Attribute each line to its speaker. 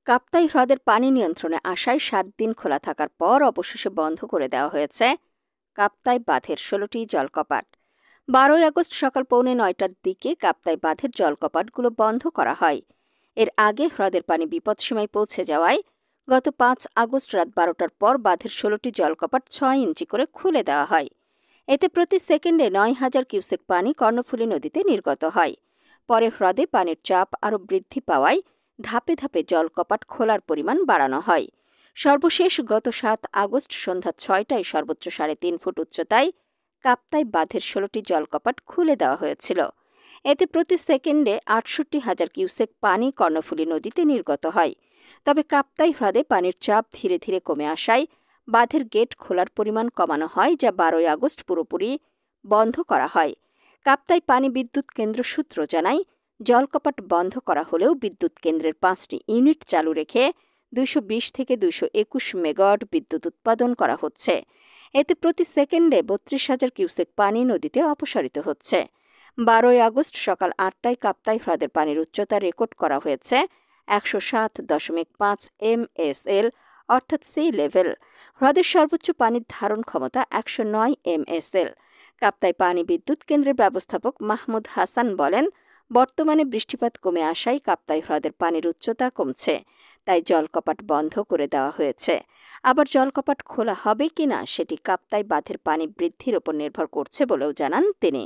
Speaker 1: কাপ্তাই হ্রদের পানি নিয়ন্ত্রণে আসায় ৭ দিন খোলা থাকার পর অবশেষে বন্ধ করে দেওয়া হয়েছে কাপ্তাই বাঁধের ১৬টি জলকপাট। ১২ই আগস্ট সকাল ৮:৩০টার দিকে কাপ্তাই বাঁধের জলকপাটগুলো বন্ধ করা হয়। এর আগে হ্রদের পানি বিপদসীমায় পৌঁছে যাওয়ায় গত ৫ আগস্ট রাত ১২টার পর বাঁধের ১৬টি জলকপাট ৬ ইঞ্চি করে খুলে দেওয়া হয়। এতে প্রতি সেকেন্ডে ৯,০০০ কিউসেক পানি কর্ণফুলী নদীতে নির্গত হয়। পরে হ্রদে পানির চাপ আরও বৃদ্ধি পাওয়ায় ধাপে ধাপে জলকপাট খোলার পরিমাণ বাড়ানো হয়। সর্বশেষ গত ৭ আগস্ট সন্ধ্যা ৬টায় সর্বোচ্চ ৩.৫ ফুট উচ্চতায় কাপ্তাই বাঁধের ১৬টি জলকপাট খুলে দেওয়া হয়েছিল। এতে প্রতি সেকেন্ডে ৬৮,০০০ কিউসেক পানি কর্ণফুলী নদীতে নির্গত হয়। তবে কাপ্তাই হ্রদে পানির চাপ ধীরে ধীরে কমে আসায় বাঁধের গেট খোলার পরিমাণ কমানো হয়, যা ১২ই আগস্ট পুরোপুরি বন্ধ করা হয়। কাপ্তাই পানি বিদ্যুৎ কেন্দ্র সূত্র জানায়, জলকপাট বন্ধ করা হলেও বিদ্যুৎ কেন্দ্রের ৫টি ইউনিট চালু রেখে ২২০ থেকে ২২১ মেগাওয়াট বিদ্যুৎ উৎপাদন করা হচ্ছে। এতে প্রতি সেকেন্ডে ৩২,০০০ কিউসেক পানি নদীতে অপসারিত হচ্ছে। ১২ই আগস্ট সকাল ৮টায় কাপ্তাই হ্রদের পানির উচ্চতা রেকর্ড করা হয়েছে ১০৭.৫ MSL, অর্থাৎ সি লেভেল। হ্রদের সর্বোচ্চ পানির ধারণ ক্ষমতা ১০৯ MSL। কাপ্তাই পানি বিদ্যুৎ কেন্দ্রের ব্যবস্থাপক মাহমুদ হাসান বলেন, বর্তমানে বৃষ্টিপাত কমে আসায় কাপ্তাই হ্রদের পানির উচ্চতা কমছে, তাই জলকপাট বন্ধ করে দেওয়া হয়েছে। আবার জলকপাট খোলা হবে কিনা সেটি কাপ্তাই বাঁধের পানি বৃদ্ধির ওপর নির্ভর করছে বলেও জানান তিনি।